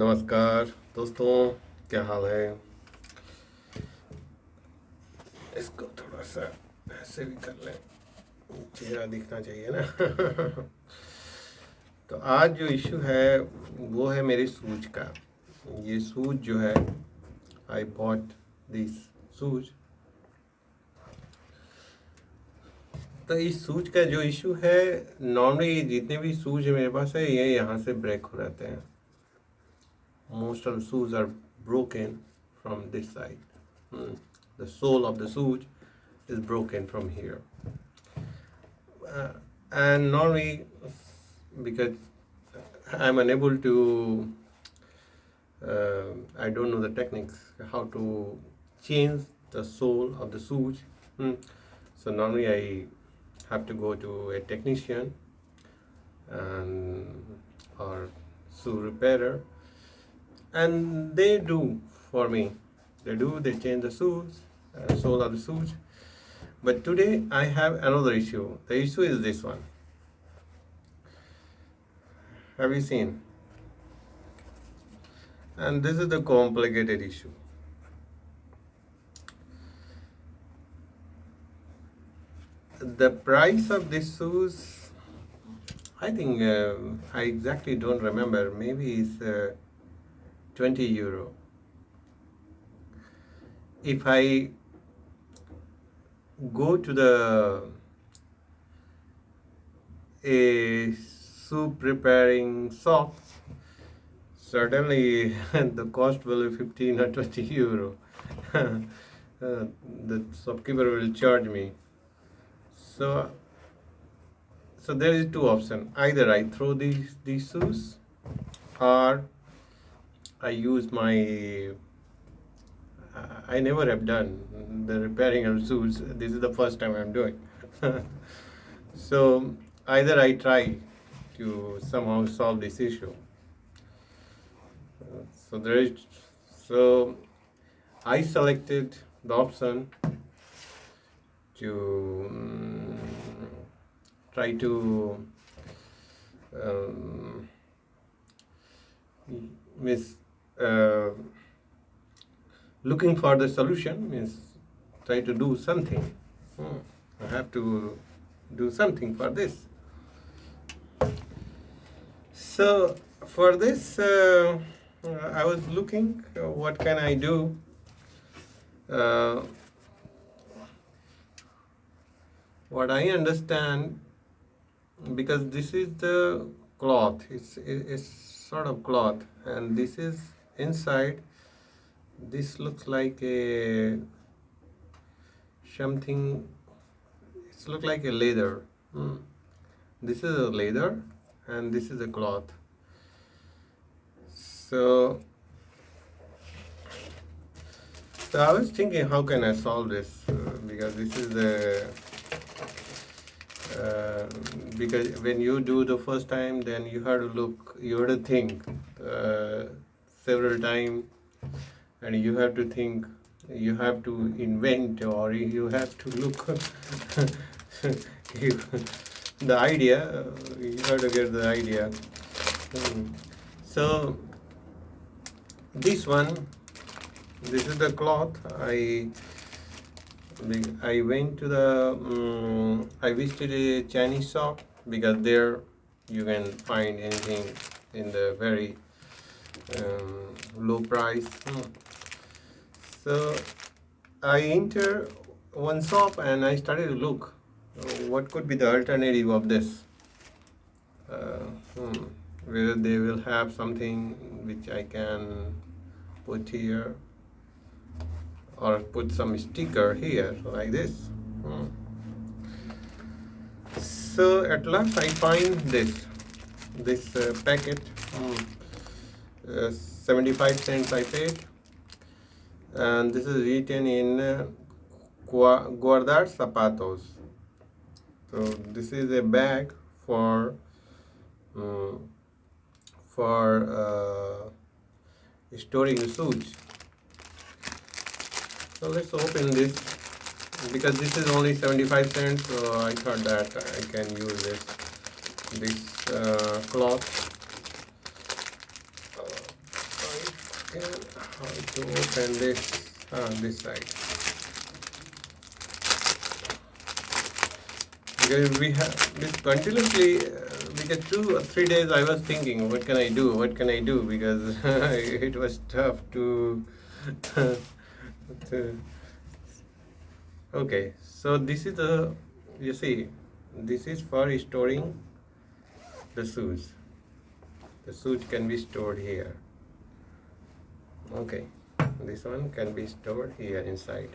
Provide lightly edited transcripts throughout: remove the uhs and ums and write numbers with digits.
नमस्कार दोस्तों, क्या हाल है। इसको थोड़ा सा ऐसे भी कर लें, चेहरा दिखना चाहिए ना। तो आज जो इशू है वो है मेरी सूज का। ये सूज जो है, आई बॉट दिस सूज। तो इस सूज का जो इशू है, नॉर्मली जितने भी सूज मेरे पास है ये यहाँ से ब्रेक हो जाते हैं। Most of the shoes are broken from this side. The sole of the shoe is broken from here. And normally, because I'm unable to, I don't know the techniques, how to change the sole of the shoes. So normally I have to go to a technician and or shoe repairer, and they do for me. They change the shoes, sole of the shoes. But today I have another issue. The issue is this one. Have you seen? And this is the complicated issue. The price of these shoes, I think, I exactly don't remember. Maybe it's 20 euro. If I go to a soup preparing shop, certainly the cost will be 15 or 20 euro. The shopkeeper will charge me. So there is two options. Either I throw these shoes, or I use my. I never have done the repairing of shoes. This is the first time I'm doing. So either I try to somehow solve this issue. So there is. So I selected the option to try to miss looking for the solution, means try to do something. I have to do something for this. So for this, I was looking what can I do. What I understand, because this is the cloth, it's sort of cloth, and this is inside. This looks like a something. It's look like a leather. This is a leather, and this is a cloth. So I was thinking, how can I solve this? Because this is the because when you do the first time, then you have to look, you have to think several times, and you have to think, you have to invent, or you have to look the idea, you have to get the idea. So this is the cloth. I went to the I visited a Chinese shop, because there you can find anything in the very low price. So I enter one shop and I started to look what could be the alternative of this. Whether they will have something which I can put here, or put some sticker here like this. So at last I find this packet. 75 cents I paid, and this is written in guardar zapatos. So this is a bag for storing shoes. So let's open this, because this is only 75 cents, so I thought that I can use this cloth. And how to open this side, because we have this continuously, because 2 or 3 days I was thinking, what can I do, because it was tough to to okay. So this is the, you see, this is for storing the shoes. The shoes can be stored here. Okay, this one can be stored here inside.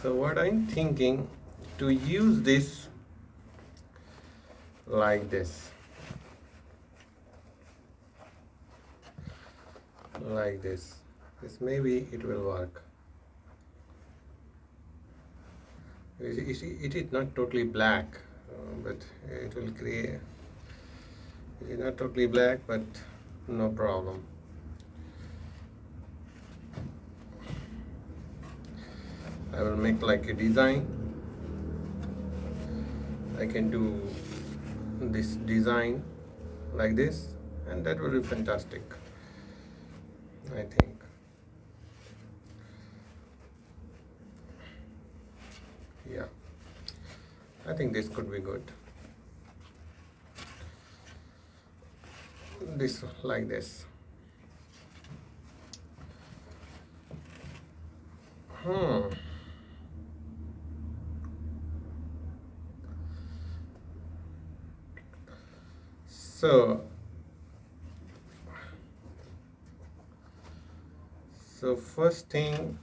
So what I'm thinking, to use this like this, this maybe it will work. It is not totally black, but it will create, it is not totally black, but no problem. I will make like a design. I can do this design like this, and that will be fantastic, I think. Yeah, I think this could be good. This like this. So first thing,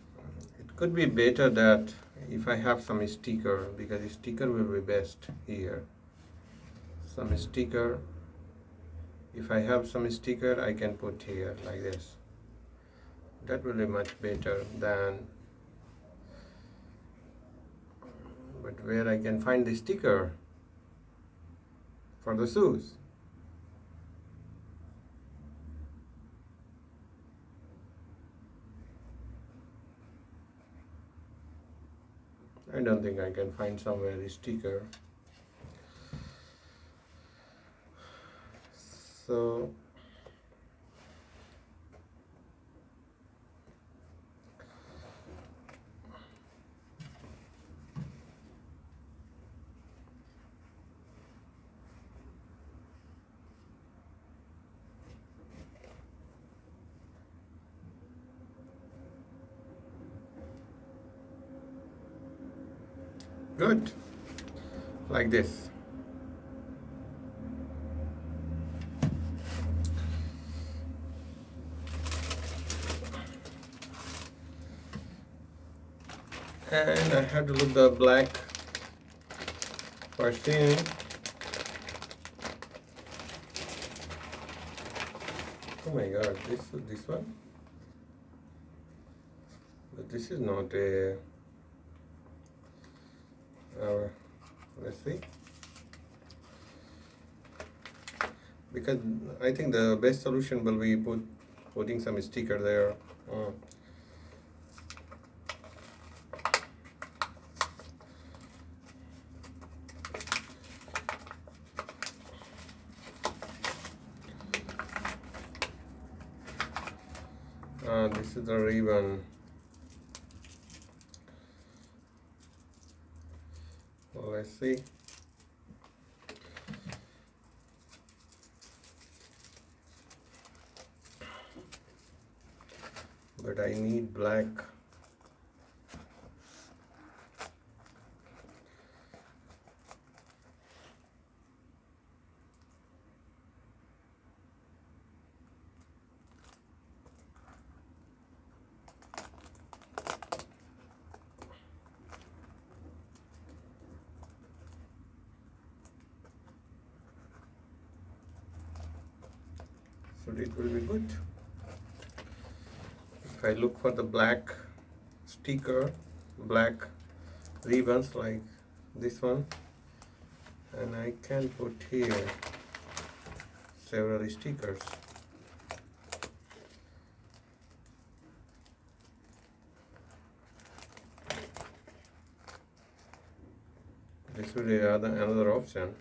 it could be better that if I have some sticker, because sticker will be best here. Some sticker, if I have some sticker, I can put here like this. That will be much better than, but where I can find the sticker for the shoes? I don't think I can find somewhere a sticker. So good, like this. And I have to look the black perfume. Oh my god, this one? But this is not a, let's see. Because I think the best solution will be putting some sticker there. This is the ribbon. Well, let's see. But I need black. So it will be good. If I look for the black sticker, black ribbons like this one, and I can put here several stickers. This will be another option.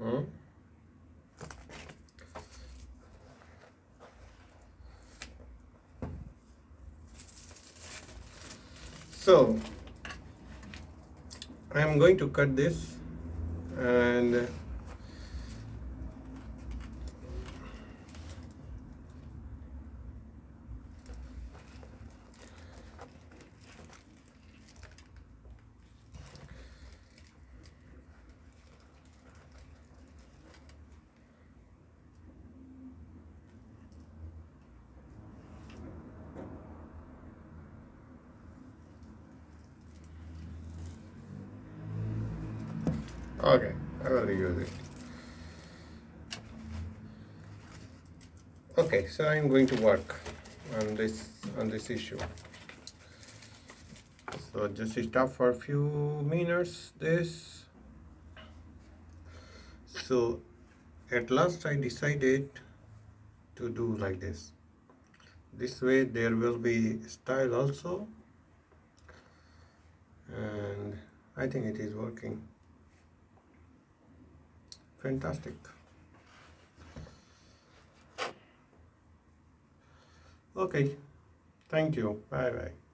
Hmm? So I am going to cut this, and okay, I will use it. Okay, so I'm going to work on this issue. So just stop for a few minutes this. So at last I decided to do like this. This way there will be style also, and I think it is working. Fantastic. Okay, thank you. Bye bye.